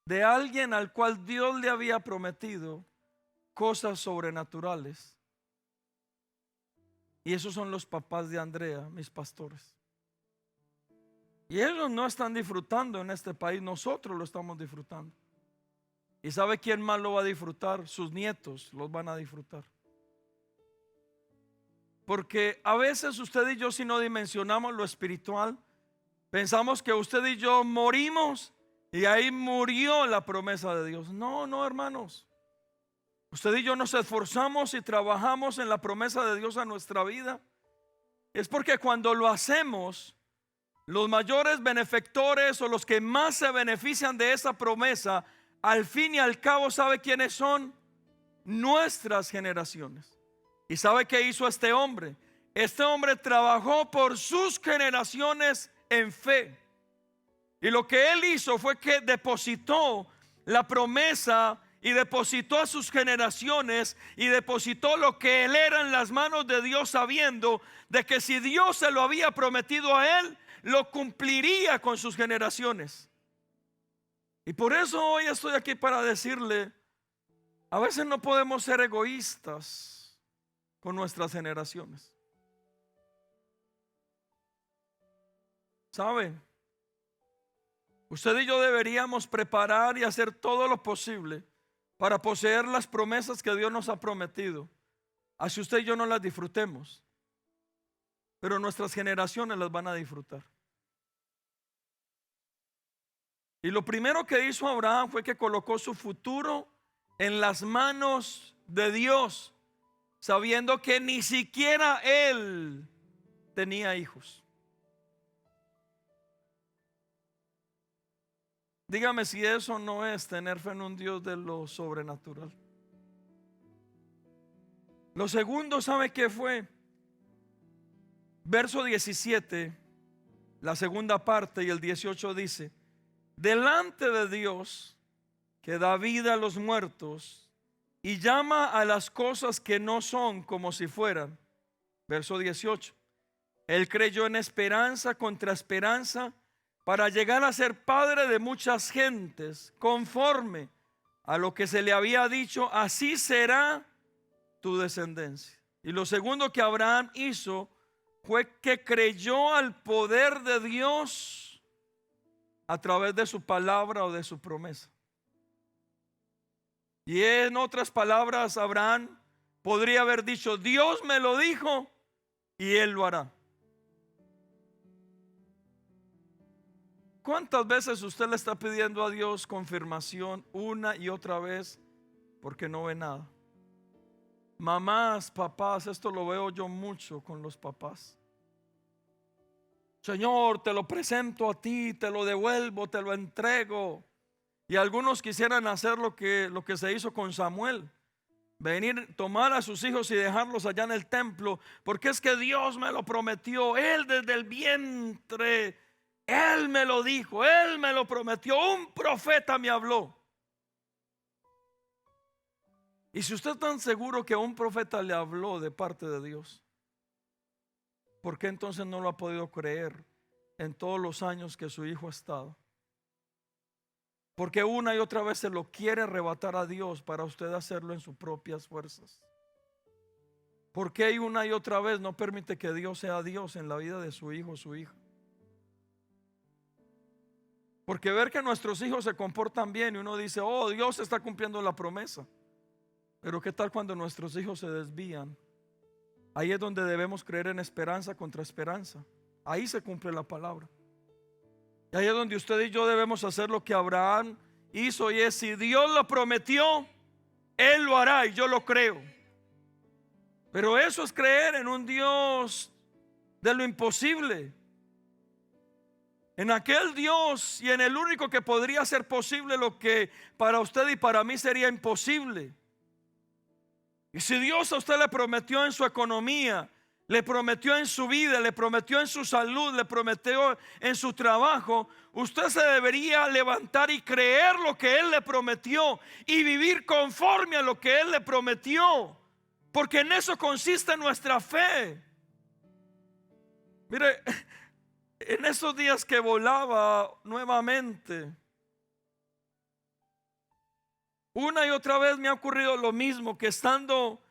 de alguien al cual Dios le había prometido cosas sobrenaturales. Y esos son los papás de Andrea, mis pastores. Y ellos no están disfrutando en este país, nosotros lo estamos disfrutando. ¿Y sabe quién más lo va a disfrutar? Sus nietos los van a disfrutar. Porque a veces usted y yo, si no dimensionamos lo espiritual, pensamos que usted y yo morimos y ahí murió la promesa de Dios. No, no, hermanos. Usted y yo nos esforzamos y trabajamos en la promesa de Dios a nuestra vida. Es porque cuando lo hacemos, los mayores benefactores o los que más se benefician de esa promesa, al fin y al cabo, ¿sabe quiénes son? Nuestras generaciones. ¿Y sabe qué hizo este hombre? Este hombre trabajó por sus generaciones en fe. Y lo que él hizo fue que depositó la promesa y depositó a sus generaciones y depositó lo que él era en las manos de Dios, sabiendo de que si Dios se lo había prometido a él, lo cumpliría con sus generaciones. Y por eso hoy estoy aquí para decirle: a veces no podemos ser egoístas con nuestras generaciones. ¿Sabe? Usted y yo deberíamos preparar y hacer todo lo posible para poseer las promesas que Dios nos ha prometido, así usted y yo no las disfrutemos. pero nuestras generaciones las van a disfrutar. Y lo primero que hizo Abraham fue que colocó su futuro en las manos de Dios, sabiendo que ni siquiera él tenía hijos. Dígame si eso no es tener fe en un Dios de lo sobrenatural. Lo segundo, ¿sabe qué fue? Verso 17, la segunda parte, y el 18 dice: delante de Dios, que da vida a los muertos y llama a las cosas que no son como si fueran. Verso 18: él creyó en esperanza contra esperanza, para llegar a ser padre de muchas gentes, conforme a lo que se le había dicho, así será tu descendencia. Y lo segundo que Abraham hizo fue que creyó al poder de Dios a través de su palabra o de su promesa. Y en otras palabras, Abraham podría haber dicho: Dios me lo dijo y Él lo hará. ¿Cuántas veces usted le está pidiendo a Dios confirmación una y otra vez porque no ve nada? Mamás, papás, esto lo veo yo mucho con los papás. Señor, te lo presento a ti, te lo devuelvo, te lo entrego. Y algunos quisieran hacer lo que se hizo con Samuel: venir, tomar a sus hijos y dejarlos allá en el templo, porque es que Dios me lo prometió. Él desde el vientre, Él me lo dijo, Él me lo prometió, un profeta me habló. Y si usted es tan seguro que un profeta le habló de parte de Dios, ¿por qué entonces no lo ha podido creer en todos los años que su hijo ha estado? Porque una y otra vez se lo quiere arrebatar a Dios para usted hacerlo en sus propias fuerzas. ¿Por qué una y otra vez no permite que Dios sea Dios en la vida de su hijo o su hija? Porque ver que nuestros hijos se comportan bien y uno dice: oh, Dios está cumpliendo la promesa. Pero ¿qué tal cuando nuestros hijos se desvían? Ahí es donde debemos creer en esperanza contra esperanza. Ahí se cumple la palabra. Y ahí es donde usted y yo debemos hacer lo que Abraham hizo, y es: si Dios lo prometió, Él lo hará, y yo lo creo. Pero eso es creer en un Dios de lo imposible, en aquel Dios y en el único que podría hacer posible lo que para usted y para mí sería imposible. Y si Dios a usted le prometió en su economía, le prometió en su vida, le prometió en su salud, le prometió en su trabajo, usted se debería levantar y creer lo que Él le prometió y vivir conforme a lo que Él le prometió, porque en eso consiste nuestra fe. Mire, en esos días que volaba nuevamente, una y otra vez me ha ocurrido lo mismo, que estando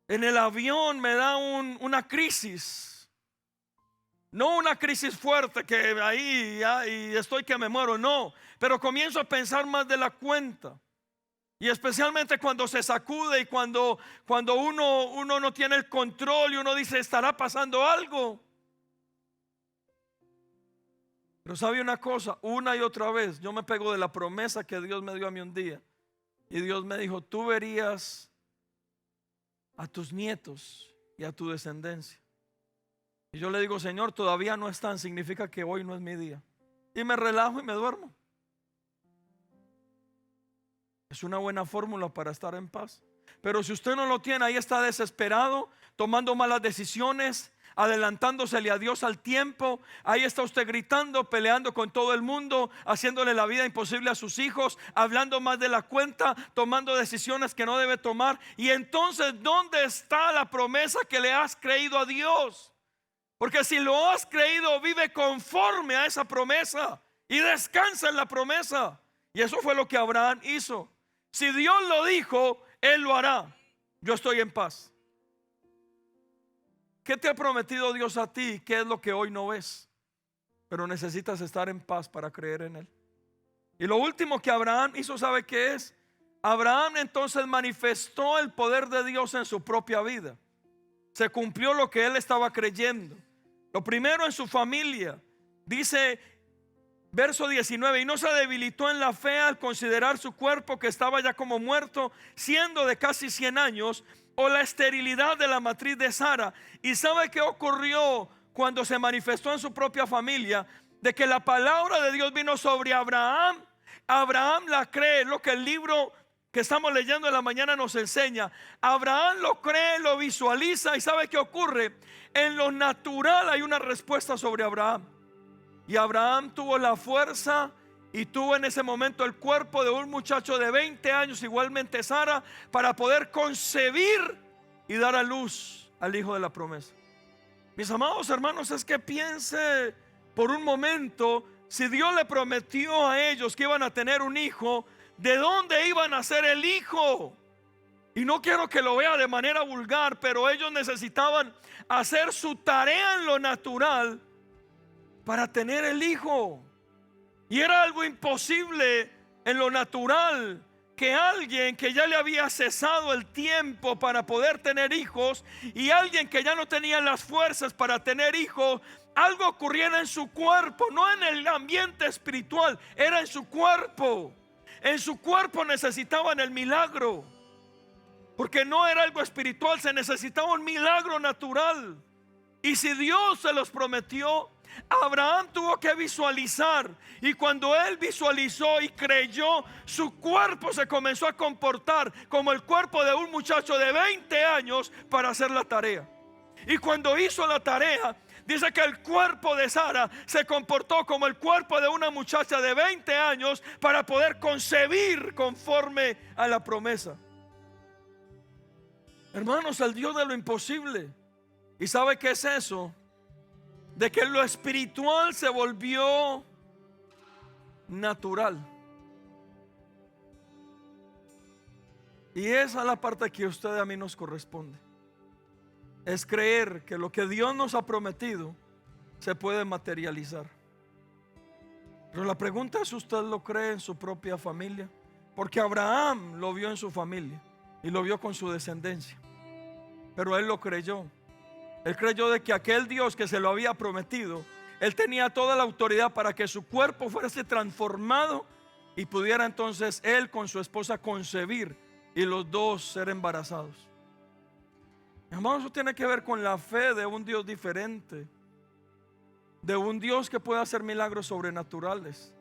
en el avión me da una crisis. No una crisis fuerte que ahí ya, y estoy que me muero, no. Pero comienzo a pensar más de la cuenta. Y especialmente cuando se sacude y cuando uno no tiene el control y uno dice: ¿estará pasando algo? Pero sabe una cosa, una y otra vez yo me pego de la promesa que Dios me dio a mí un día. Y Dios me dijo: tú verías a tus nietos y a tu descendencia. Y yo le digo: Señor, todavía no están, significa que hoy no es mi día. Y me relajo y me duermo. Es una buena fórmula para estar en paz. Pero si usted no lo tiene, ahí está desesperado, tomando malas decisiones, adelantándosele a Dios al tiempo. Ahí está usted gritando, peleando con todo el mundo, haciéndole la vida imposible a sus hijos, hablando más de la cuenta, tomando decisiones que no debe tomar. Y entonces, ¿dónde está la promesa que le has creído a Dios? Porque si lo has creído, vive conforme a esa promesa y descansa en la promesa. Y eso fue lo que Abraham hizo. Si Dios lo dijo, Él lo hará. Yo estoy en paz. ¿Qué te ha prometido Dios a ti? ¿Qué es lo que hoy no ves? Pero necesitas estar en paz para creer en Él. Y lo último que Abraham hizo, ¿sabe qué es? Abraham entonces manifestó el poder de Dios en su propia vida. Se cumplió lo que él estaba creyendo. Lo primero, en su familia. Dice verso 19: y no se debilitó en la fe al considerar su cuerpo, que estaba ya como muerto, siendo de casi 100 años, o la esterilidad de la matriz de Sara. ¿Y sabe qué ocurrió cuando se manifestó en su propia familia? De que la palabra de Dios vino sobre Abraham. Abraham la cree, lo que el libro que estamos leyendo en la mañana nos enseña. Abraham lo cree, lo visualiza, y ¿sabe qué ocurre? En lo natural hay una respuesta sobre Abraham. Y Abraham tuvo la fuerza y tuvo en ese momento el cuerpo de un muchacho de 20 años, igualmente Sara, para poder concebir y dar a luz al hijo de la promesa. Mis amados hermanos, es que piense por un momento, si Dios le prometió a ellos que iban a tener un hijo, ¿de dónde iban a ser el hijo? Y no quiero que lo vea de manera vulgar, pero ellos necesitaban hacer su tarea en lo natural para tener el hijo. Y era algo imposible en lo natural que alguien que ya le había cesado el tiempo para poder tener hijos, y alguien que ya no tenía las fuerzas para tener hijos, algo ocurriera en su cuerpo, no en el ambiente espiritual, era en su cuerpo. En su cuerpo necesitaban el milagro, porque no era algo espiritual, se necesitaba un milagro natural. Y si Dios se los prometió, Abraham tuvo que visualizar, y cuando él visualizó y creyó, su cuerpo se comenzó a comportar como el cuerpo de un muchacho de 20 años para hacer la tarea. Y cuando hizo la tarea, dice que el cuerpo de Sara se comportó como el cuerpo de una muchacha de 20 años para poder concebir conforme a la promesa. Hermanos, el Dios de lo imposible. ¿Y sabe qué es eso? De que lo espiritual se volvió natural. Y esa es la parte que a usted y a mí nos corresponde. Es creer que lo que Dios nos ha prometido se puede materializar. Pero la pregunta es: ¿usted lo cree en su propia familia? Porque Abraham lo vio en su familia y lo vio con su descendencia, pero él lo creyó. Él creyó de que aquel Dios que se lo había prometido, él tenía toda la autoridad para que su cuerpo fuese transformado y pudiera entonces él con su esposa concebir y los dos ser embarazados. Hermanos, eso tiene que ver con la fe de un Dios diferente, de un Dios que puede hacer milagros sobrenaturales.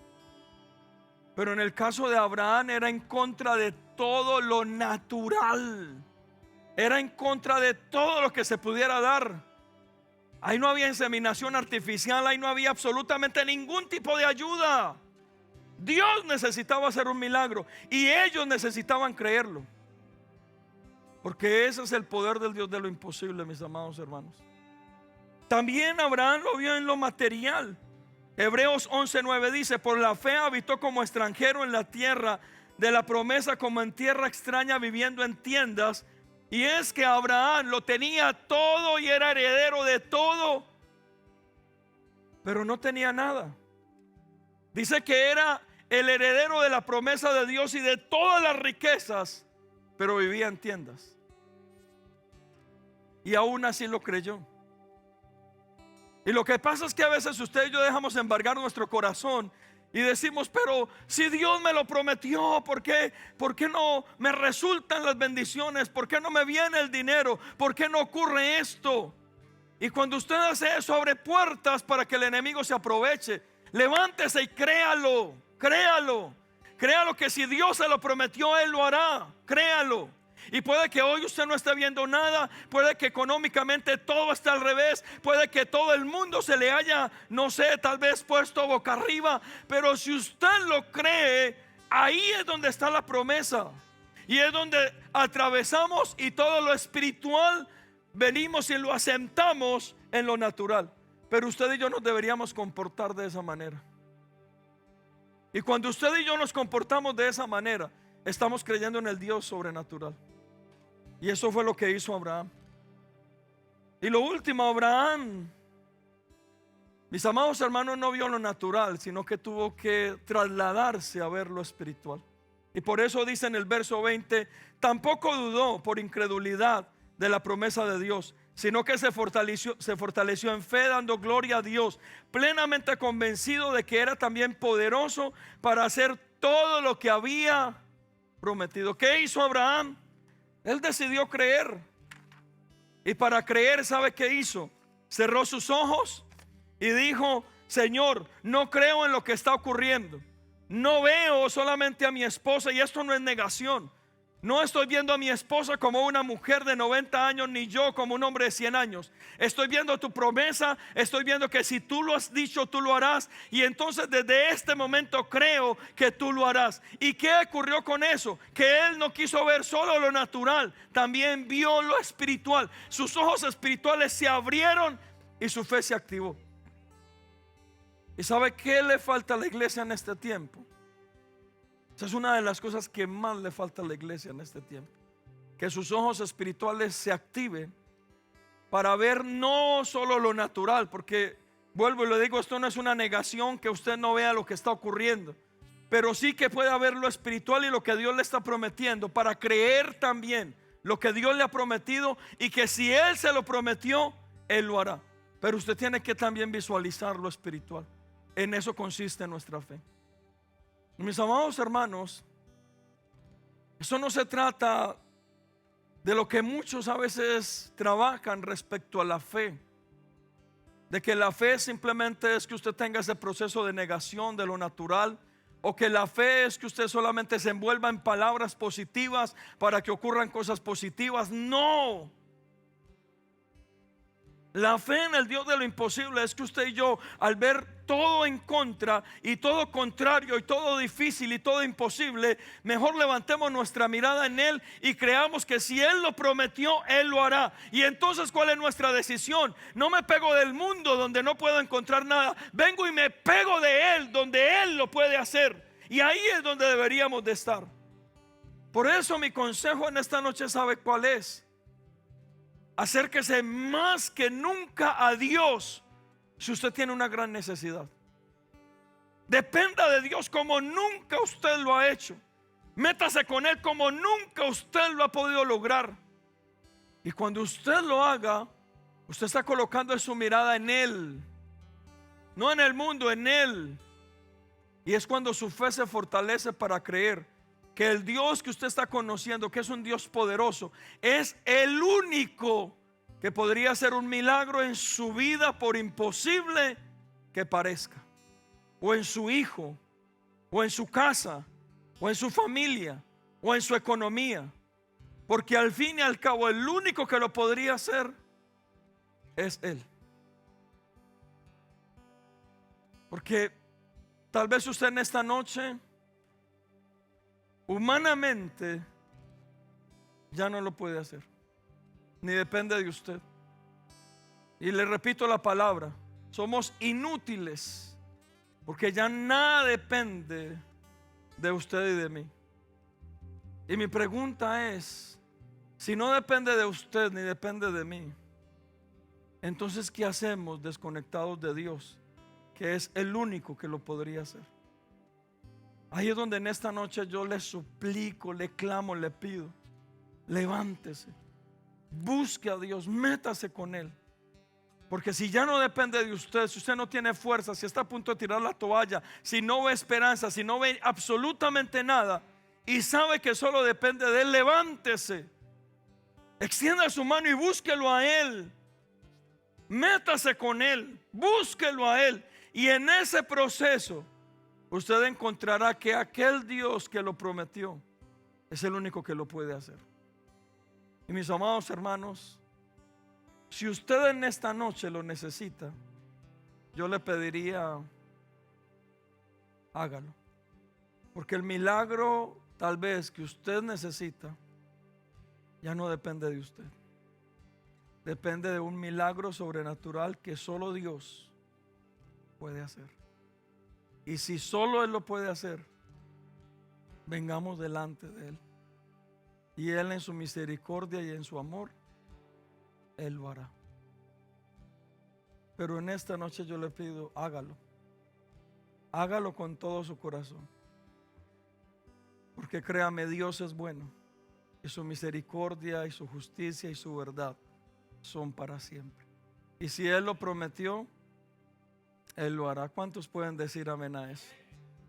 Pero en el caso de Abraham era en contra de todo lo natural. Era en contra de todo lo que se pudiera dar. Ahí no había inseminación artificial, ahí no había absolutamente ningún tipo de ayuda. Dios necesitaba hacer un milagro y ellos necesitaban creerlo. Porque ese es el poder del Dios de lo imposible, mis amados hermanos. También Abraham lo vio en lo material. Hebreos 11:9 dice: por la fe habitó como extranjero en la tierra de la promesa, como en tierra extraña, viviendo en tiendas. Y es que Abraham lo tenía todo y era heredero de todo, pero no tenía nada. Dice que era el heredero de la promesa de Dios y de todas las riquezas, pero vivía en tiendas. Y aún así lo creyó. Y lo que pasa es que a veces usted y yo dejamos embargar nuestro corazón y decimos: pero si Dios me lo prometió, ¿por qué no me resultan las bendiciones? ¿Por qué no me viene el dinero? ¿Por qué no ocurre esto? Y cuando usted hace eso, abre puertas para que el enemigo se aproveche. Levántese y créalo, créalo. Créalo que si Dios se lo prometió, Él lo hará. Créalo. Y puede que hoy usted no esté viendo nada, puede que económicamente todo esté al revés, puede que todo el mundo se le haya, no sé, tal vez puesto boca arriba, pero si usted lo cree, ahí es donde está la promesa. Y es donde atravesamos y todo lo espiritual venimos y lo asentamos en lo natural. Pero usted y yo nos deberíamos comportar de esa manera. Y cuando usted y yo nos comportamos de esa manera, estamos creyendo en el Dios sobrenatural. Y eso fue lo que hizo Abraham. Y lo último, Abraham, mis amados hermanos, no vio lo natural, sino que tuvo que trasladarse a ver lo espiritual. Y por eso dice en el verso 20: tampoco dudó por incredulidad de la promesa de Dios, sino que se fortaleció en fe, dando gloria a Dios, plenamente convencido de que era también poderoso para hacer todo lo que había prometido. ¿Qué hizo Abraham? Él decidió creer. Y para creer, ¿sabe qué hizo? Cerró sus ojos y dijo: Señor, no creo en lo que está ocurriendo. No veo solamente a mi esposa, y esto no es negación. No estoy viendo a mi esposa como una mujer de 90 años, ni yo como un hombre de 100 años. Estoy viendo tu promesa, estoy viendo que si tú lo has dicho, tú lo harás. Y entonces desde este momento creo que tú lo harás. ¿Y qué ocurrió con eso? Que él no quiso ver solo lo natural, también vio lo espiritual. Sus ojos espirituales se abrieron y su fe se activó. ¿Y sabe qué le falta a la iglesia en este tiempo? Esa es una de las cosas que más le falta a la iglesia en este tiempo. Que sus ojos espirituales se activen para ver no solo lo natural, porque vuelvo y le digo, esto no es una negación que usted no vea lo que está ocurriendo, pero sí que pueda ver lo espiritual y lo que Dios le está prometiendo, para creer también lo que Dios le ha prometido, y que si Él se lo prometió, Él lo hará. Pero usted tiene que también visualizar lo espiritual. En eso consiste nuestra fe. Mis amados hermanos, eso no se trata de lo que muchos a veces trabajan respecto a la fe, de que la fe simplemente es que usted tenga ese proceso de negación de lo natural, o que la fe es que usted solamente se envuelva en palabras positivas para que ocurran cosas positivas. No. La fe en el Dios de lo imposible es que usted y yo, al ver todo en contra y todo contrario y todo difícil y todo imposible, mejor levantemos nuestra mirada en Él y creamos que si Él lo prometió, Él lo hará. Y entonces, ¿cuál es nuestra decisión? No me pego del mundo donde no puedo encontrar nada. Vengo y me pego de Él donde Él lo puede hacer. Y ahí es donde deberíamos de estar. Por eso mi consejo en esta noche, ¿sabe cuál es? Acérquese más que nunca a Dios si usted tiene una gran necesidad. Dependa de Dios como nunca usted lo ha hecho. Métase con Él como nunca usted lo ha podido lograr. Y cuando usted lo haga, usted está colocando su mirada en Él, no en el mundo, en Él. Y es cuando su fe se fortalece para creer que el Dios que usted está conociendo, que es un Dios poderoso, es el único que podría hacer un milagro en su vida, por imposible que parezca, o en su hijo, o en su casa, o en su familia, o en su economía. Porque al fin y al cabo el único que lo podría hacer es Él. Porque tal vez usted en esta noche humanamente ya no lo puede hacer, ni depende de usted. Y le repito la palabra: somos inútiles, porque ya nada depende de usted y de mí. Y mi pregunta es: si no depende de usted ni depende de mí, entonces ¿qué hacemos desconectados de Dios, que es el único que lo podría hacer? Ahí es donde en esta noche yo le suplico, le clamo, le pido: levántese, busque a Dios, métase con Él. Porque si ya no depende de usted, si usted no tiene fuerza, si está a punto de tirar la toalla, si no ve esperanza, si no ve absolutamente nada y sabe que solo depende de Él, levántese, extienda su mano y búsquelo a Él. Métase con Él, búsquelo a Él. Y en ese proceso usted encontrará que aquel Dios que lo prometió es el único que lo puede hacer. Y mis amados hermanos, si usted en esta noche lo necesita, yo le pediría: hágalo. Porque el milagro tal vez que usted necesita ya no depende de usted. Depende de un milagro sobrenatural que solo Dios puede hacer. Y si solo Él lo puede hacer, vengamos delante de Él. Y Él, en su misericordia y en su amor, Él lo hará. Pero en esta noche yo le pido: hágalo. Hágalo con todo su corazón. Porque créame, Dios es bueno, y su misericordia y su justicia y su verdad son para siempre. Y si Él lo prometió, Él lo hará. ¿Cuántos pueden decir amén a eso?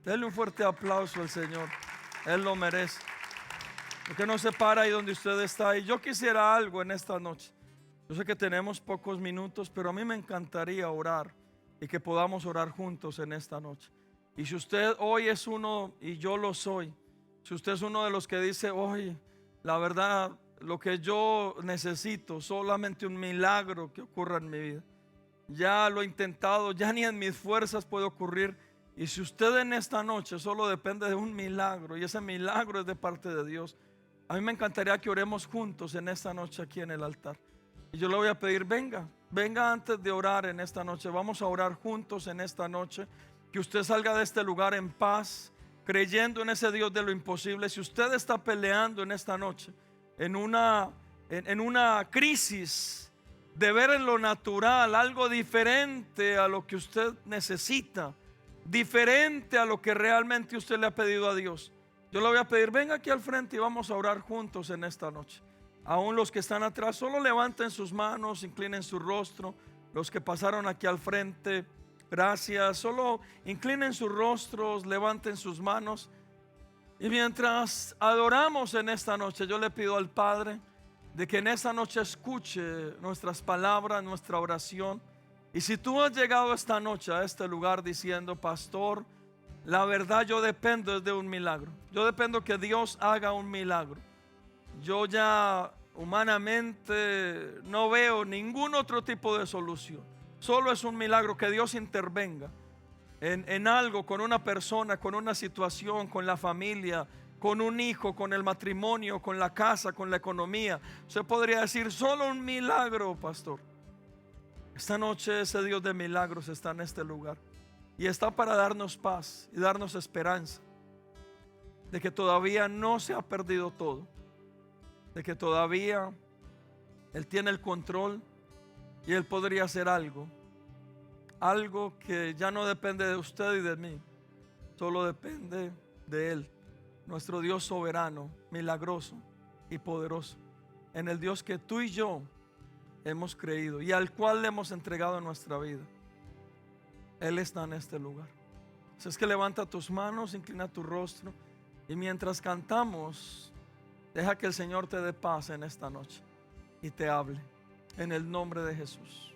Denle un fuerte aplauso al Señor. Él lo merece. Porque no se para ahí donde usted está. Y yo quisiera algo en esta noche. Yo sé que tenemos pocos minutos, pero a mí me encantaría orar y que podamos orar juntos en esta noche. Y si usted hoy es uno, y yo lo soy, si usted es uno de los que dice, hoy, la verdad, lo que yo necesito, solamente un milagro que ocurra en mi vida. Ya lo he intentado, ya ni en mis fuerzas puede ocurrir. Y si usted en esta noche solo depende de un milagro, y ese milagro es de parte de Dios, a mí me encantaría que oremos juntos en esta noche aquí en el altar. Y yo le voy a pedir, venga antes de orar en esta noche. Vamos a orar juntos en esta noche. Que usted salga de este lugar en paz, creyendo en ese Dios de lo imposible. Si usted está peleando en esta noche en una crisis de ver en lo natural algo diferente a lo que usted necesita, diferente a lo que realmente usted le ha pedido a Dios, yo le voy a pedir, venga aquí al frente y vamos a orar juntos en esta noche. Aún los que están atrás, solo levanten sus manos, inclinen su rostro. Los que pasaron aquí al frente, gracias. Solo inclinen sus rostros, levanten sus manos. Y mientras adoramos en esta noche, yo le pido al Padre de que en esta noche escuche nuestras palabras, nuestra oración. Y si tú has llegado esta noche a este lugar diciendo, pastor, la verdad yo dependo de un milagro. Yo dependo que Dios haga un milagro. Yo ya humanamente no veo ningún otro tipo de solución. Solo es un milagro que Dios intervenga en algo, con una persona, con una situación, con la familia, con un hijo, con el matrimonio, con la casa, con la economía. Usted podría decir, solo un milagro, pastor. Esta noche ese Dios de milagros está en este lugar y está para darnos paz y darnos esperanza de que todavía no se ha perdido todo, de que todavía Él tiene el control y Él podría hacer algo que ya no depende de usted y de mí, solo depende de Él, nuestro Dios soberano, milagroso y poderoso, en el Dios que tú y yo hemos creído y al cual le hemos entregado nuestra vida. Él está en este lugar. Así es que levanta tus manos, inclina tu rostro y mientras cantamos, deja que el Señor te dé paz en esta noche y te hable en el nombre de Jesús.